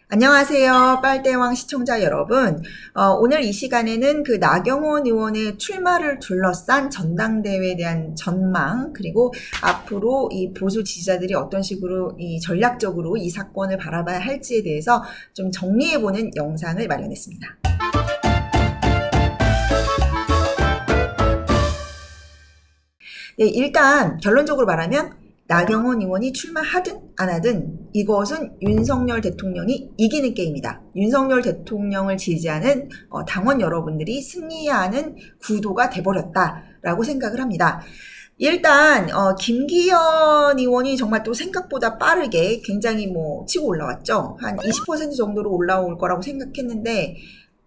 안녕하세요. 빨대왕 시청자 여러분. 오늘 이 시간에는 그 나경원 의원의 출마를 둘러싼 전당대회에 대한 전망, 그리고 앞으로 이 보수 지지자들이 어떤 식으로 이 전략적으로 이 사건을 바라봐야 할지에 대해서 좀 정리해보는 영상을 마련했습니다. 네, 일단 결론적으로 말하면 나경원 의원이 출마하든 안 하든 이것은 윤석열 대통령이 이기는 게임이다. 윤석열 대통령을 지지하는 당원 여러분들이 승리하는 구도가 돼버렸다라고 생각을 합니다. 일단 김기현 의원이 정말 또 생각보다 빠르게 굉장히 치고 올라왔죠. 한 20% 정도로 올라올 거라고 생각했는데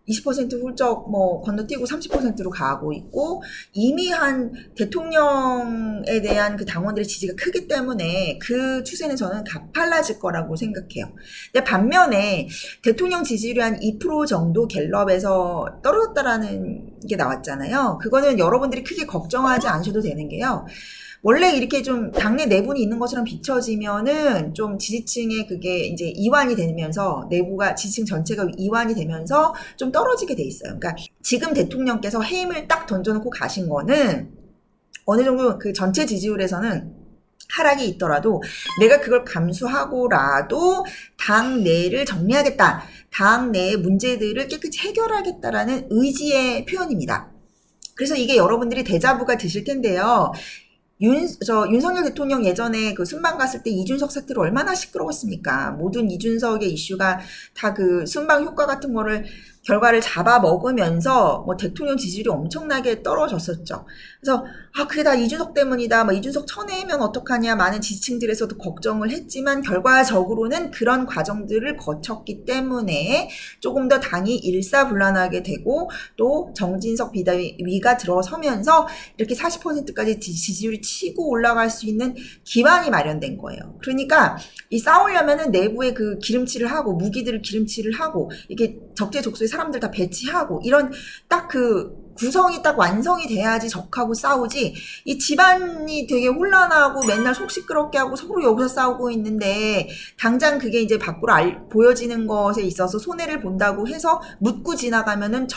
20% 훌쩍 건너뛰고 30%로 가고 있고, 이미 한 대통령에 대한 그 당원들의 지지가 크기 때문에 그 추세는 저는 가팔라질 거라고 생각해요. 근데 반면에 대통령 지지율이 한 2% 정도 갤럽에서 떨어졌다라는 게 나왔잖아요. 그거는 여러분들이 크게 걱정하지 않으셔도 되는 게요. 원래 이렇게 좀 당내 내분이 있는 것처럼 비춰지면은 좀 지지층에 그게 이제 이완이 되면서 내부가 지지층 전체가 이완이 되면서 좀 떨어지게 돼 있어요. 그러니까 지금 대통령께서 해임을 딱 던져놓고 가신 거는 어느 정도 그 전체 지지율에서는 하락이 있더라도 내가 그걸 감수하고라도 당 내를 정리하겠다. 당 내의 문제들을 깨끗이 해결하겠다라는 의지의 표현입니다. 그래서 이게 여러분들이 데자부가 드실 텐데요. 윤석열 대통령 예전에 그 순방 갔을 때 이준석 사태로 얼마나 시끄러웠습니까? 모든 이준석의 이슈가 다 그 순방 효과 같은 거를 결과를 잡아먹으면서 대통령 지지율이 엄청나게 떨어졌었죠. 그래서 그게 다 이준석 때문이다. 이준석 쳐내면 어떡하냐. 많은 지지층들에서도 걱정을 했지만 결과적으로는 그런 과정들을 거쳤기 때문에 조금 더 당이 일사불란하게 되고 또 정진석 비대위가 들어서면서 이렇게 40%까지 지지율이 치고 올라갈 수 있는 기반이 마련된 거예요. 그러니까 이 싸우려면은 내부에 그 기름칠을 하고 무기들을 기름칠을 하고 이게 적재적소에 사람들 다 배치하고 이런 딱 그 구성이 딱 완성이 돼야지 적하고 싸우지, 이 집안이 되게 혼란하고 맨날 속 시끄럽게 하고 서로 여기서 싸우고 있는데 당장 그게 이제 밖으로 보여지는 것에 있어서 손해를 본다고 해서 묻고 지나가면은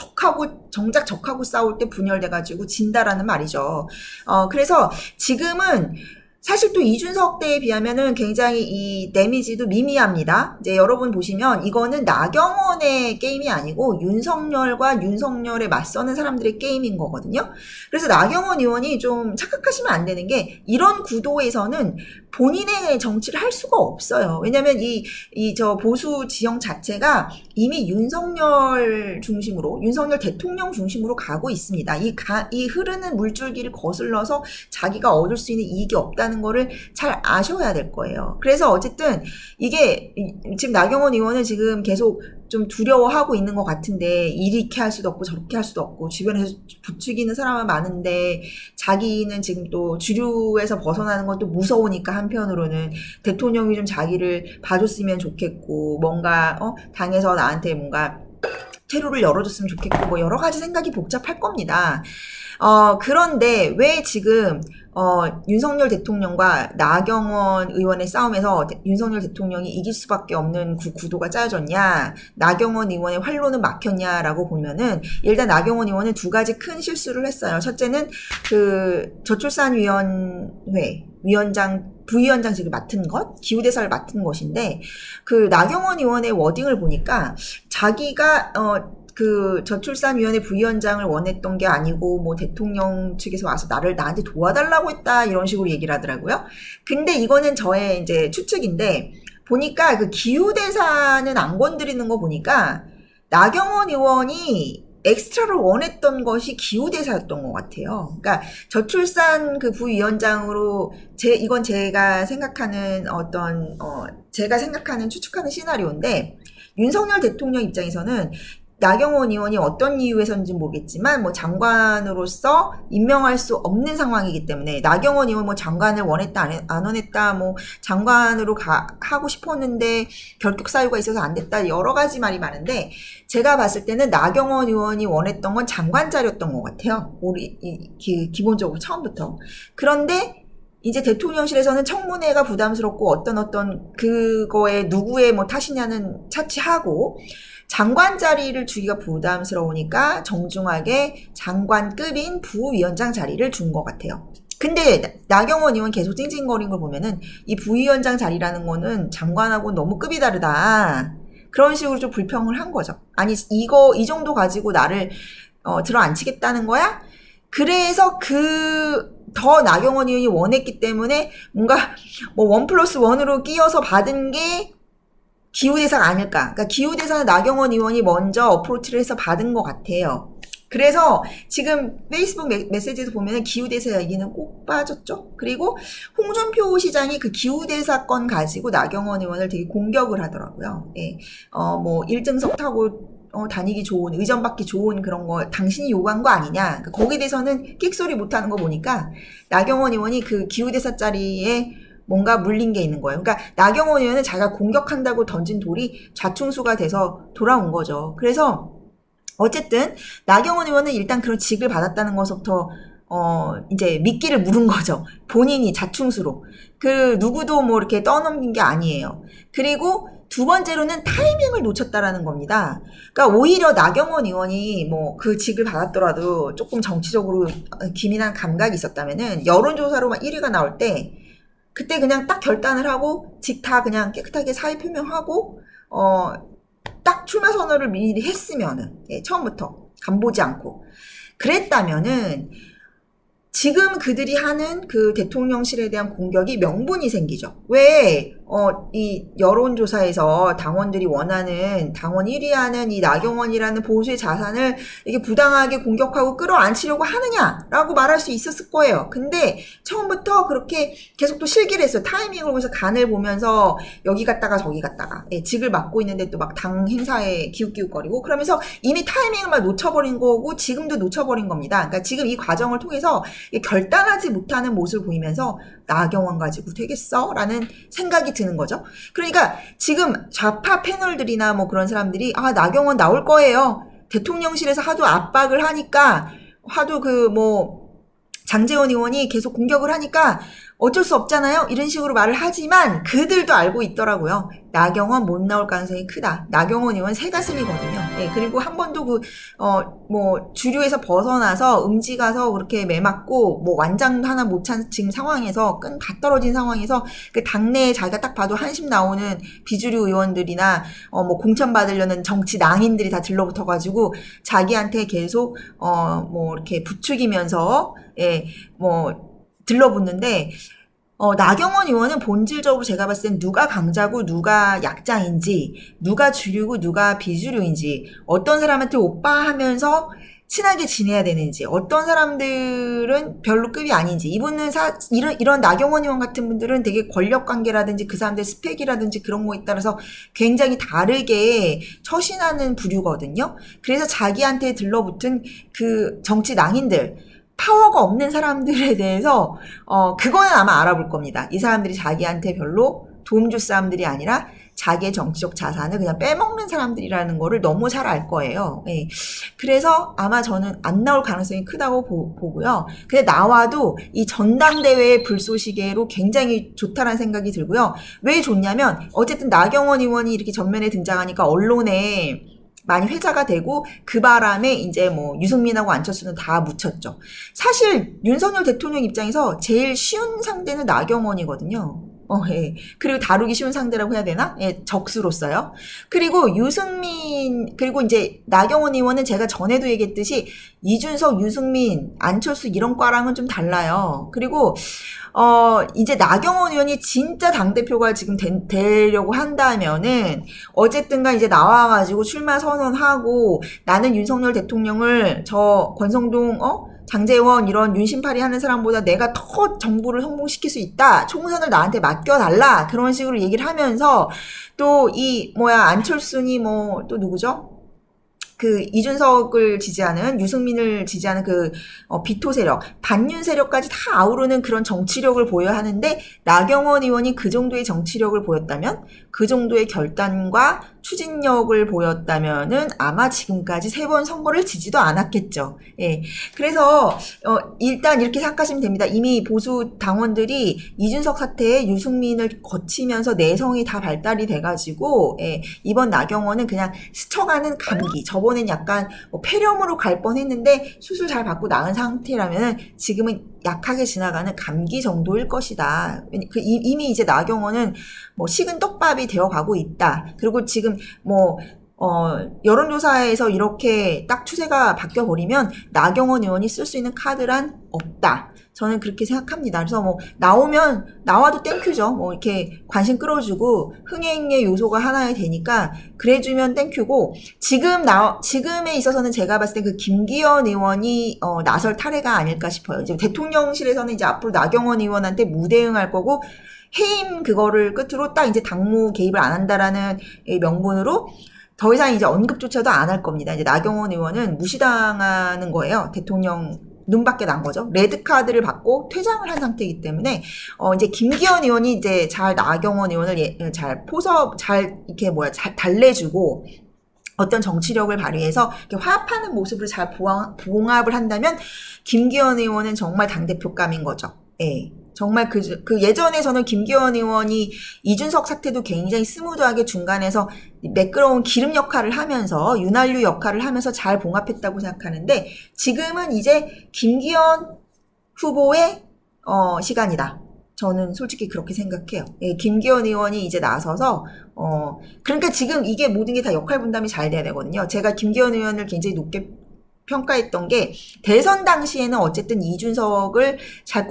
정작 적하고 싸울 때 분열돼가지고 진다라는 말이죠. 그래서 지금은 사실 또 이준석 때에 비하면은 굉장히 이 데미지도 미미합니다. 이제 여러분 보시면 이거는 나경원의 게임이 아니고 윤석열에 맞서는 사람들의 게임인 거거든요. 그래서 나경원 의원이 좀 착각하시면 안 되는 게, 이런 구도에서는 본인의 정치를 할 수가 없어요. 왜냐면 저 보수 지형 자체가 이미 윤석열 대통령 중심으로 가고 있습니다. 이 흐르는 물줄기를 거슬러서 자기가 얻을 수 있는 이익이 없다는 거를 잘 아셔야 될 거예요. 그래서 어쨌든 이게 지금 나경원 의원은 지금 계속 좀 두려워하고 있는 것 같은데, 이렇게 할 수도 없고 저렇게 할 수도 없고 주변에서 부추기는 사람은 많은데 자기는 지금 또 주류에서 벗어나는 것도 무서우니까 한편으로는 대통령이 좀 자기를 봐줬으면 좋겠고, 뭔가 당에서 나한테 뭔가 퇴로를 열어줬으면 좋겠고, 여러 가지 생각이 복잡할 겁니다. 그런데 왜 지금 윤석열 대통령과 나경원 의원의 싸움에서 윤석열 대통령이 이길 수밖에 없는 구도가 짜여졌냐, 나경원 의원의 활로는 막혔냐라고 보면은, 일단 나경원 의원은 두 가지 큰 실수를 했어요. 첫째는 그 저출산위원회 부위원장직을 맡은 것, 기후대사를 맡은 것인데, 그 나경원 의원의 워딩을 보니까 자기가 그 저출산위원회 부위원장을 원했던 게 아니고 대통령 측에서 와서 나한테 도와달라고 했다, 이런 식으로 얘기를 하더라고요. 근데 이거는 저의 이제 추측인데, 보니까 그 기후대사는 안 건드리는 거 보니까 나경원 의원이 엑스트라를 원했던 것이 기후대사였던 것 같아요. 그러니까 저출산 그 부위원장으로 이건 제가 생각하는 추측하는 시나리오인데, 윤석열 대통령 입장에서는 나경원 의원이 어떤 이유에서인지 모르겠지만 장관으로서 임명할 수 없는 상황이기 때문에, 나경원 의원 장관을 원했다 안 원했다, 장관으로 하고 싶었는데 결격 사유가 있어서 안 됐다, 여러 가지 말이 많은데, 제가 봤을 때는 나경원 의원이 원했던 건 장관 자리였던 것 같아요. 기본적으로 처음부터. 그런데 이제 대통령실에서는 청문회가 부담스럽고 어떤 그거에 누구의 뭐 탓이냐는 차치하고 장관 자리를 주기가 부담스러우니까 정중하게 장관급인 부위원장 자리를 준 것 같아요. 근데 나경원 의원 계속 찡찡거린 걸 보면은 이 부위원장 자리라는 거는 장관하고 너무 급이 다르다. 그런 식으로 좀 불평을 한 거죠. 아니 이 정도 가지고 나를 들어앉히겠다는 거야? 그래서 더 나경원 의원이 원했기 때문에 뭔가 뭐 1+1으로 끼어서 받은 게 기후대사가 아닐까. 그러니까 기후대사는 나경원 의원이 먼저 어프로치를 해서 받은 것 같아요. 그래서 지금 페이스북 메시지에서 보면은 기후대사 얘기는 꼭 빠졌죠. 그리고 홍준표 시장이 그 기후대사 건 가지고 나경원 의원을 되게 공격을 하더라고요. 예. 뭐 1등석 타고 다니기 좋은, 의전 받기 좋은 그런 거 당신이 요구한 거 아니냐. 그러니까 거기에 대해서는 끽소리 못하는 거 보니까 나경원 의원이 그 기후대사 자리에 뭔가 물린 게 있는 거예요. 그러니까 나경원 의원은 자기가 공격한다고 던진 돌이 좌충수가 돼서 돌아온 거죠. 그래서 어쨌든 나경원 의원은 일단 그런 직을 받았다는 것부터 이제 미끼를 물은 거죠. 본인이 자충수로. 누구도 뭐 이렇게 떠넘긴 게 아니에요. 그리고 두 번째로는 타이밍을 놓쳤다라는 겁니다. 그러니까 오히려 나경원 의원이 뭐 그 직을 받았더라도 조금 정치적으로 기민한 감각이 있었다면은 여론조사로 막 1위가 나올 때 그때 그냥 딱 결단을 하고 직 다 그냥 깨끗하게 사의 표명하고 딱 출마 선언을 미리 했으면은 처음부터 간보지 않고 그랬다면은 지금 그들이 하는 그 대통령실에 대한 공격이 명분이 생기죠. 왜 이 여론조사에서 당원들이 원하는 당원 1위 하는 이 나경원이라는 보수의 자산을 이게 부당하게 공격하고 끌어안치려고 하느냐라고 말할 수 있었을 거예요. 근데 처음부터 그렇게 계속 또 실기를 했어요. 타이밍을 보면서 간을 보면서 여기 갔다가 저기 갔다가 직을 맡고 있는데 또 막 당 행사에 기웃기웃거리고 그러면서 이미 타이밍을 막 놓쳐버린 거고 지금도 놓쳐버린 겁니다. 그러니까 지금 이 과정을 통해서 결단하지 못하는 모습을 보이면서 나경원 가지고 되겠어? 라는 생각이 드는 거죠. 그러니까 지금 좌파 패널들이나 뭐 그런 사람들이 나경원 나올 거예요. 대통령실에서 하도 압박을 하니까 하도 장제원 의원이 계속 공격을 하니까 어쩔 수 없잖아요. 이런 식으로 말을 하지만 그들도 알고 있더라고요. 나경원 못 나올 가능성이 크다. 나경원 의원 새가슴이거든요. 그리고 한 번도 주류에서 벗어나서 음지 가서 그렇게 매맞고 완장 하나 못 찬 지금 상황에서 끈 다 떨어진 상황에서 그 당내에 자기가 딱 봐도 한심 나오는 비주류 의원들이나 공천 받으려는 정치 낭인들이 다 들러붙어가지고 자기한테 계속 이렇게 부추기면서 들러붙는데 나경원 의원은 본질적으로 제가 봤을 땐 누가 강자고 누가 약자인지 누가 주류고 누가 비주류인지 어떤 사람한테 오빠 하면서 친하게 지내야 되는지 어떤 사람들은 별로 급이 아닌지 이분은 이런 나경원 의원 같은 분들은 되게 권력관계라든지 그 사람들 스펙이라든지 그런 거에 따라서 굉장히 다르게 처신하는 부류거든요. 그래서 자기한테 들러붙은 그 정치 낭인들 파워가 없는 사람들에 대해서 그거는 아마 알아볼 겁니다. 이 사람들이 자기한테 별로 도움 줄 사람들이 아니라 자기의 정치적 자산을 그냥 빼먹는 사람들이라는 거를 너무 잘 알 거예요. 그래서 아마 저는 안 나올 가능성이 크다고 보고요. 근데 나와도 이 전당대회의 불쏘시개로 굉장히 좋다라는 생각이 들고요. 왜 좋냐면 어쨌든 나경원 의원이 이렇게 전면에 등장하니까 언론에 많이 회자가 되고 그 바람에 이제 유승민하고 안철수는 다 묻혔죠. 사실 윤석열 대통령 입장에서 제일 쉬운 상대는 나경원이거든요. 그리고 다루기 쉬운 상대라고 해야 되나? 적수로서요. 그리고 유승민, 그리고 이제 나경원 의원은 제가 전에도 얘기했듯이 이준석, 유승민, 안철수 이런 과랑은 좀 달라요. 그리고 이제 나경원 의원이 진짜 당대표가 지금 되려고 한다면은, 어쨌든가 이제 나와가지고 출마 선언하고, 나는 윤석열 대통령을 권성동, 장제원 이런 윤심팔이 하는 사람보다 내가 더 정부를 성공시킬 수 있다. 총선을 나한테 맡겨달라. 그런 식으로 얘기를 하면서, 또 안철수니 또 누구죠? 이준석을 지지하는, 유승민을 지지하는 비토 세력, 반윤 세력까지 다 아우르는 그런 정치력을 보여야 하는데, 나경원 의원이 그 정도의 정치력을 보였다면, 그 정도의 결단과 추진력을 보였다면은 아마 지금까지 3번 선거를 지지도 않았겠죠. 예. 그래서 일단 이렇게 생각하시면 됩니다. 이미 보수 당원들이 이준석 사태에 유승민을 거치면서 내성이 다 발달이 돼가지고 예. 이번 나경원은 그냥 스쳐가는 감기. 저번엔 약간 폐렴으로 갈 뻔했는데 수술 잘 받고 나은 상태라면은 지금은 약하게 지나가는 감기 정도일 것이다. 이미 이제 나경원은 뭐 식은 떡밥이 되어가고 있다. 그리고 지금 뭐 여론조사에서 이렇게 딱 추세가 바뀌어버리면 나경원 의원이 쓸 수 있는 카드란 없다. 저는 그렇게 생각합니다. 그래서 뭐 나와도 땡큐죠. 뭐 이렇게 관심 끌어주고 흥행의 요소가 하나가 되니까 그래주면 땡큐고, 지금에 있어서는 제가 봤을 때 그 김기현 의원이 나설 차례가 아닐까 싶어요. 이제 대통령실에서는 이제 앞으로 나경원 의원한테 무대응할 거고, 해임 그거를 끝으로 딱 이제 당무 개입을 안 한다라는 명분으로 더 이상 이제 언급조차도 안 할 겁니다. 이제 나경원 의원은 무시당하는 거예요. 대통령 눈밖에 난 거죠. 레드카드를 받고 퇴장을 한 상태이기 때문에, 이제 김기현 의원이 이제 잘 나경원 의원을 잘 이렇게 잘 달래주고, 어떤 정치력을 발휘해서 이렇게 화합하는 모습을 잘 봉합을 한다면, 김기현 의원은 정말 당대표감인 거죠. 예. 정말 그 예전에서는 김기현 의원이 이준석 사태도 굉장히 스무드하게 중간에서 매끄러운 기름 역할을 하면서, 윤활유 역할을 하면서 잘 봉합했다고 생각하는데, 지금은 이제 김기현 후보의 시간이다. 저는 솔직히 그렇게 생각해요. 예, 김기현 의원이 이제 나서서 그러니까 지금 이게 모든 게 다 역할 분담이 잘 돼야 되거든요. 제가 김기현 의원을 굉장히 높게 평가했던 게, 대선 당시에는 어쨌든 이준석을 잘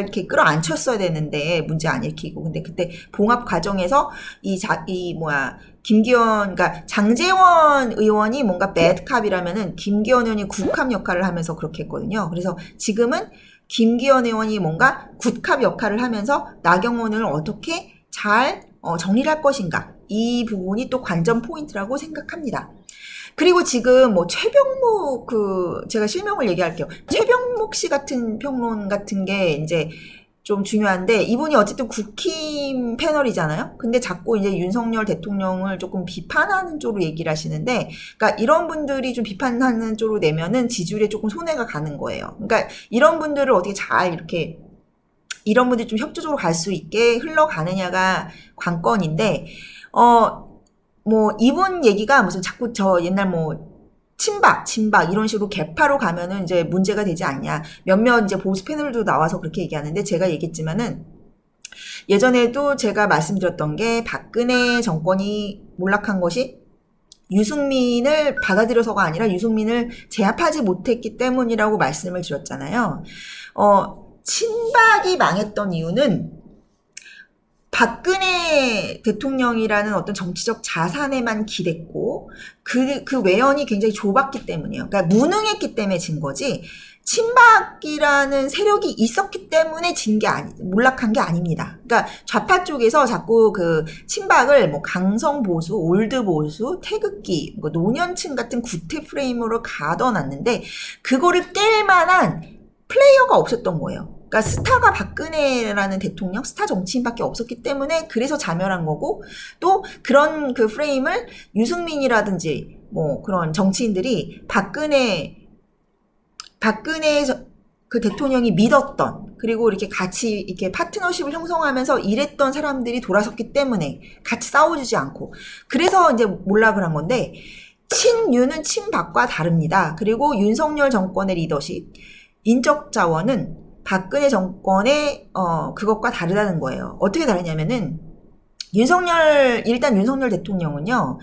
이렇게 끌어안쳤어야 되는데 문제 안 일으키고, 근데 그때 봉합 과정에서 김기현, 그러니까 장제원 의원이 뭔가 배드캅이라면은 김기현 의원이 굿캅 역할을 하면서 그렇게 했거든요. 그래서 지금은 김기현 의원이 뭔가 굿캅 역할을 하면서 나경원을 어떻게 잘 정리를 할 것인가, 이 부분이 또 관전 포인트라고 생각합니다. 그리고 지금 뭐 최병묵, 제가 실명을 얘기할게요. 최병묵 씨 같은 평론 같은 게 이제 좀 중요한데, 이분이 어쨌든 국힘 패널이잖아요. 근데 자꾸 이제 윤석열 대통령을 조금 비판하는 쪽으로 얘기를 하시는데, 그러니까 이런 분들이 좀 비판하는 쪽으로 내면은 지지율에 조금 손해가 가는 거예요. 그러니까 이런 분들을 어떻게 잘 이렇게, 이런 분들이 좀 협조적으로 갈 수 있게 흘러가느냐가 관건인데, 뭐 이분 얘기가 무슨 자꾸 저 옛날 뭐 친박 이런 식으로 개파로 가면은 이제 문제가 되지 않냐. 몇몇 이제 보수 패널도 나와서 그렇게 얘기하는데, 제가 얘기했지만은 예전에도 제가 말씀드렸던 게, 박근혜 정권이 몰락한 것이 유승민을 받아들여서가 아니라 유승민을 제압하지 못했기 때문이라고 말씀을 드렸잖아요. 친박이 망했던 이유는 박근혜 대통령이라는 어떤 정치적 자산에만 기댔고, 그 외연이 굉장히 좁았기 때문이에요. 그러니까 무능했기 때문에 진 거지, 친박이라는 세력이 있었기 때문에 몰락한 게 아닙니다. 그러니까 좌파 쪽에서 자꾸 그 친박을 뭐 강성 보수, 올드 보수, 태극기, 뭐 노년층 같은 구태 프레임으로 가둬놨는데, 그거를 깰 만한 플레이어가 없었던 거예요. 그러니까 스타가 박근혜라는 대통령, 스타 정치인밖에 없었기 때문에 그래서 자멸한 거고, 또 그런 그 프레임을 유승민이라든지 뭐 그런 정치인들이 박근혜 그 대통령이 믿었던, 그리고 이렇게 같이 이렇게 파트너십을 형성하면서 일했던 사람들이 돌아섰기 때문에 같이 싸워주지 않고, 그래서 이제 몰락을 한 건데, 친유는 친박과 다릅니다. 그리고 윤석열 정권의 리더십, 인적 자원은 박근혜 정권의 그것과 다르다는 거예요. 어떻게 다르냐면은, 일단 윤석열 대통령은요,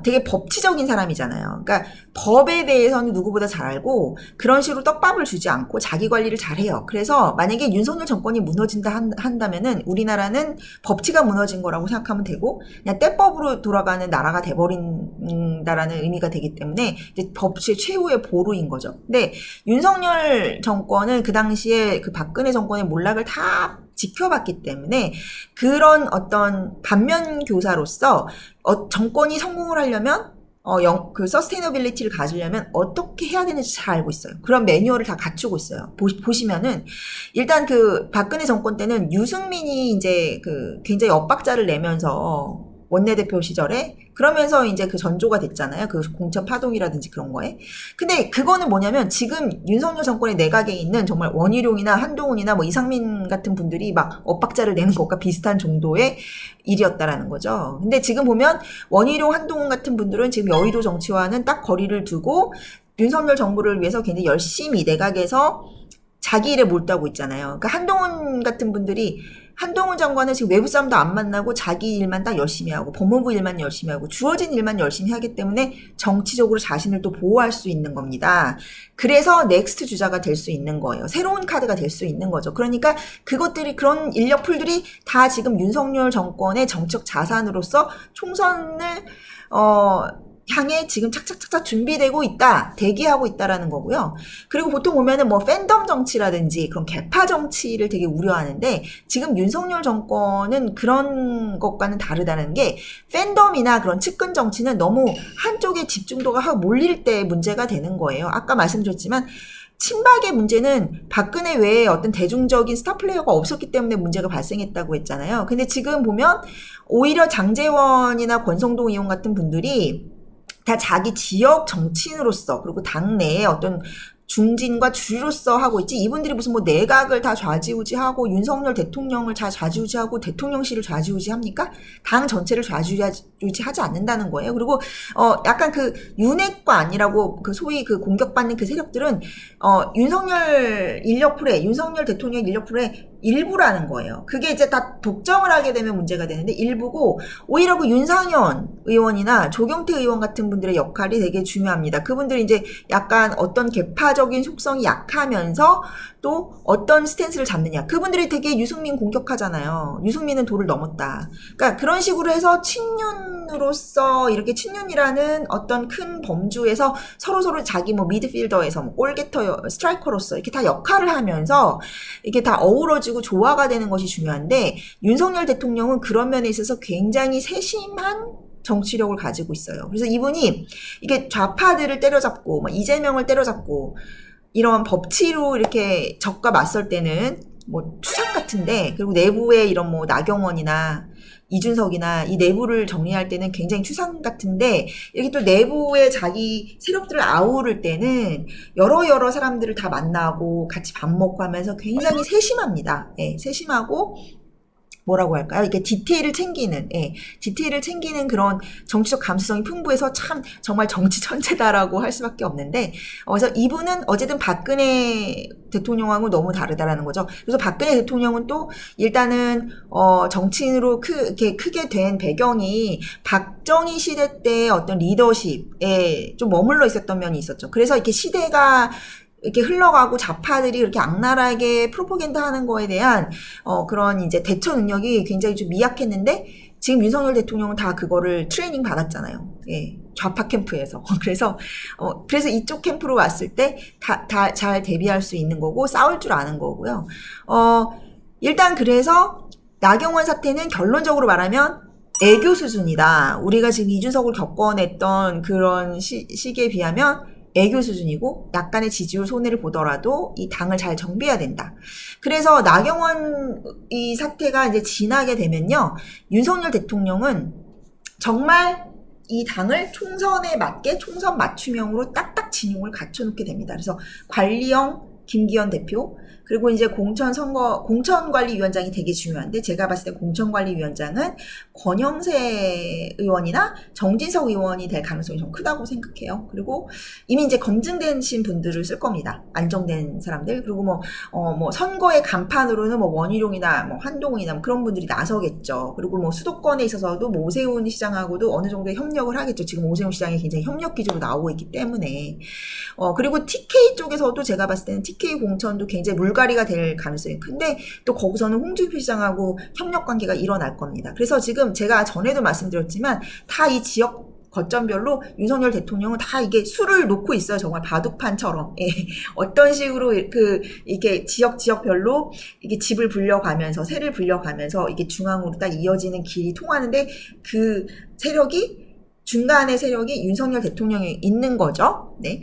되게 법치적인 사람이잖아요. 그러니까 법에 대해서는 누구보다 잘 알고, 그런 식으로 떡밥을 주지 않고 자기 관리를 잘 해요. 그래서 만약에 윤석열 정권이 무너진다 한다면은 우리나라는 법치가 무너진 거라고 생각하면 되고, 그냥 떼법으로 돌아가는 나라가 돼버린다라는 의미가 되기 때문에 이제 법치의 최후의 보루인 거죠. 근데 윤석열 정권은 그 당시에 그 박근혜 정권의 몰락을 다 지켜봤기 때문에, 그런 어떤 반면 교사로서 정권이 성공을 하려면, 그 서스테이너빌리티를 가지려면 어떻게 해야 되는지 잘 알고 있어요. 그런 매뉴얼을 다 갖추고 있어요. 보시면은, 일단 그 박근혜 정권 때는 유승민이 이제 그 굉장히 엇박자를 내면서 원내대표 시절에. 그러면서 이제 그 전조가 됐잖아요. 그 공천 파동이라든지 그런 거에. 근데 그거는 뭐냐면 지금 윤석열 정권의 내각에 있는 정말 원희룡이나 한동훈이나 뭐 이상민 같은 분들이 막 엇박자를 내는 것과 비슷한 정도의 일이었다라는 거죠. 근데 지금 보면 원희룡, 한동훈 같은 분들은 지금 여의도 정치와는 딱 거리를 두고 윤석열 정부를 위해서 굉장히 열심히 내각에서 자기 일에 몰두하고 있잖아요. 그러니까 한동훈 같은 분들이 한동훈 장관은 지금 외부 사람도 안 만나고 자기 일만 딱 열심히 하고 법무부 일만 열심히 하고 주어진 일만 열심히 하기 때문에 정치적으로 자신을 또 보호할 수 있는 겁니다. 그래서 넥스트 주자가 될 수 있는 거예요. 새로운 카드가 될 수 있는 거죠. 그러니까 그것들이 그런 인력풀들이 다 지금 윤석열 정권의 정책 자산으로서 총선을 향해 지금 착착착착 준비되고 있다, 대기하고 있다라는 거고요. 그리고 보통 보면은 뭐 팬덤 정치라든지 그런 개파 정치를 되게 우려하는데 지금 윤석열 정권은 그런 것과는 다르다는 게 팬덤이나 그런 측근 정치는 너무 한쪽에 집중도가 확 몰릴 때 문제가 되는 거예요. 아까 말씀드렸지만 친박의 문제는 박근혜 외에 어떤 대중적인 스타 플레이어가 없었기 때문에 문제가 발생했다고 했잖아요. 근데 지금 보면 오히려 장제원이나 권성동 의원 같은 분들이 다 자기 지역 정치인으로서 그리고 당내에 어떤 중진과 주류로서 하고 있지 이분들이 무슨 뭐 내각을 다 좌지우지하고 윤석열 대통령을 다 좌지우지하고 대통령실을 좌지우지합니까? 당 전체를 좌지우지하지 않는다는 거예요. 그리고 약간 그 윤핵과 아니라고 그 소위 그 공격받는 그 세력들은 윤석열 인력풀에 윤석열 대통령 인력풀에 일부라는 거예요. 그게 이제 다 독점을 하게 되면 문제가 되는데 일부고 오히려 그 윤상현 의원이나 조경태 의원 같은 분들의 역할이 되게 중요합니다. 그분들이 이제 약간 어떤 개파적인 속성이 약하면서 또 어떤 스탠스를 잡느냐. 그분들이 되게 유승민 공격하잖아요. 유승민은 도를 넘었다. 그러니까 그런 식으로 해서 친윤으로서 이렇게 친윤이라는 어떤 큰 범주에서 서로서로 자기 뭐 미드필더에서 뭐 골게터, 스트라이커로서 이렇게 다 역할을 하면서 이게 다 어우러지고 조화가 되는 것이 중요한데 윤석열 대통령은 그런 면에 있어서 굉장히 세심한 정치력을 가지고 있어요. 그래서 이분이 이게 좌파들을 때려잡고 뭐 이재명을 때려잡고 이런 법치로 이렇게 적과 맞설 때는 뭐 추상 같은데 그리고 내부에 이런 뭐 나경원이나 이준석이나 이 내부를 정리할 때는 굉장히 추상 같은데 이렇게 또 내부에 자기 세력들을 아우를 때는 여러 사람들을 다 만나고 같이 밥 먹고 하면서 굉장히 세심합니다. 예, 세심하고 뭐라고 할까요? 이렇게 디테일을 챙기는, 디테일을 챙기는 그런 정치적 감수성이 풍부해서 참 정말 정치 천재다라고 할 수밖에 없는데, 그래서 이분은 어쨌든 박근혜 대통령하고 너무 다르다라는 거죠. 그래서 박근혜 대통령은 또 일단은 정치인으로 이렇게 크게 된 배경이 박정희 시대 때 어떤 리더십에 좀 머물러 있었던 면이 있었죠. 그래서 이렇게 시대가 이렇게 흘러가고 좌파들이 이렇게 악랄하게 프로파간다 하는 거에 대한 그런 이제 대처 능력이 굉장히 좀 미약했는데 지금 윤석열 대통령은 다 그거를 트레이닝 받았잖아요. 예. 좌파 캠프에서. 그래서 이쪽 캠프로 왔을 때 다 잘 대비할 수 있는 거고 싸울 줄 아는 거고요. 일단 그래서 나경원 사태는 결론적으로 말하면 애교 수준이다. 우리가 지금 이준석을 겪어냈던 그런 시기에 비하면 애교 수준이고 약간의 지지율 손해를 보더라도 이 당을 잘 정비해야 된다. 그래서 나경원 이 사태가 이제 지나게 되면요. 윤석열 대통령은 정말 이 당을 총선에 맞게 총선 맞춤형으로 딱딱 진용을 갖춰놓게 됩니다. 그래서 관리형 김기현 대표 그리고 이제 공천관리위원장이 되게 중요한데 제가 봤을 때 공천관리위원장은 권영세 의원이나 정진석 의원이 될 가능성이 좀 크다고 생각해요. 그리고 이미 이제 검증되신 분들을 쓸 겁니다. 안정된 사람들. 그리고 뭐 선거의 간판으로는 뭐 원희룡이나 뭐 한동훈이나 뭐 그런 분들이 나서겠죠. 그리고 뭐 수도권에 있어서도 뭐 오세훈 시장하고도 어느 정도의 협력을 하겠죠. 지금 오세훈 시장이 굉장히 협력 기조로 나오고 있기 때문에. 그리고 TK 쪽에서도 제가 봤을 때는 TK 공천도 굉장히 물갈이가 될 가능성이 큰데 또 거기서는 홍준표 시장하고 협력 관계가 일어날 겁니다. 그래서 지금 제가 전에도 말씀드렸지만 다 이 지역 거점별로 윤석열 대통령은 다 이게 수를 놓고 있어요. 정말 바둑판처럼. 예. 어떤 식으로 이게 지역별로 이게 집을 불려가면서 새를 불려가면서 이게 중앙으로 딱 이어지는 길이 통하는데 그 세력이 중간에 세력이 윤석열 대통령이 있는 거죠. 네.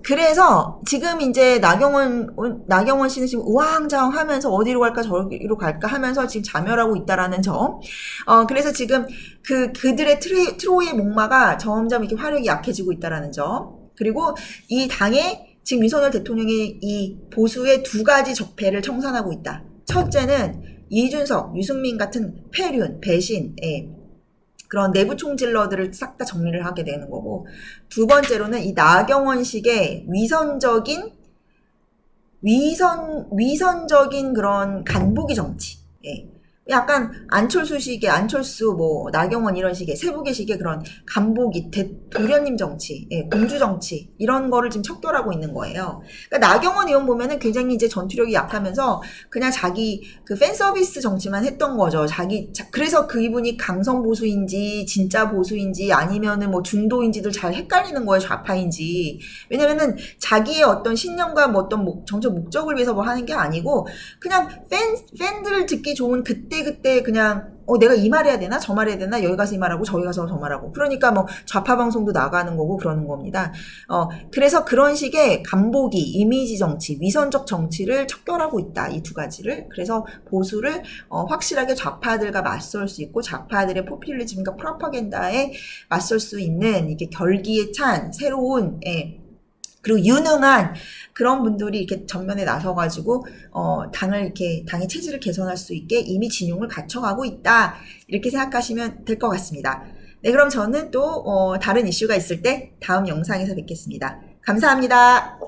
그래서 지금 이제 나경원 씨는 지금 우왕좌왕 하면서 어디로 갈까 저기로 갈까 하면서 지금 자멸하고 있다라는 점. 그래서 지금 그들의 트로이의 목마가 점점 이렇게 화력이 약해지고 있다라는 점. 그리고 이 당에 지금 윤석열 대통령이 이 보수의 두 가지 적폐를 청산하고 있다. 첫째는 이준석, 유승민 같은 폐륜, 배신, 그런 내부 총질러들을 싹 다 정리를 하게 되는 거고, 두 번째로는 이 나경원식의 위선적인 그런 간보기 정치. 약간 안철수, 뭐 나경원 이런 식의 세부계식의 그런 간보기, 도련님 정치, 공주 정치 이런 거를 지금 척결하고 있는 거예요. 그러니까 나경원 의원 보면은 굉장히 이제 전투력이 약하면서 그냥 자기 그 팬 서비스 정치만 했던 거죠. 그래서 그분이 강성 보수인지 진짜 보수인지 아니면은 뭐 중도인지들 잘 헷갈리는 거예요. 좌파인지. 왜냐면은 자기의 어떤 신념과 뭐 어떤 정책 목적을 위해서 뭐 하는 게 아니고 그냥 팬들 듣기 좋은 그때 그냥 내가 이 말 해야 되나 저 말 해야 되나 여기 가서 이 말하고 저기 가서 저 말하고 그러니까 뭐 좌파 방송도 나가는 거고 그러는 겁니다. 그래서 그런 식의 간보기, 이미지 정치, 위선적 정치를 척결하고 있다. 이 두 가지를. 그래서 보수를 확실하게 좌파들과 맞설 수 있고 좌파들의 포퓰리즘과 프로파간다에 맞설 수 있는 이게 결기에 찬 새로운 그리고 유능한 그런 분들이 이렇게 전면에 나서가지고 당의 체질을 개선할 수 있게 이미 진용을 갖춰가고 있다. 이렇게 생각하시면 될 것 같습니다. 네, 그럼 저는 또 다른 이슈가 있을 때 다음 영상에서 뵙겠습니다. 감사합니다.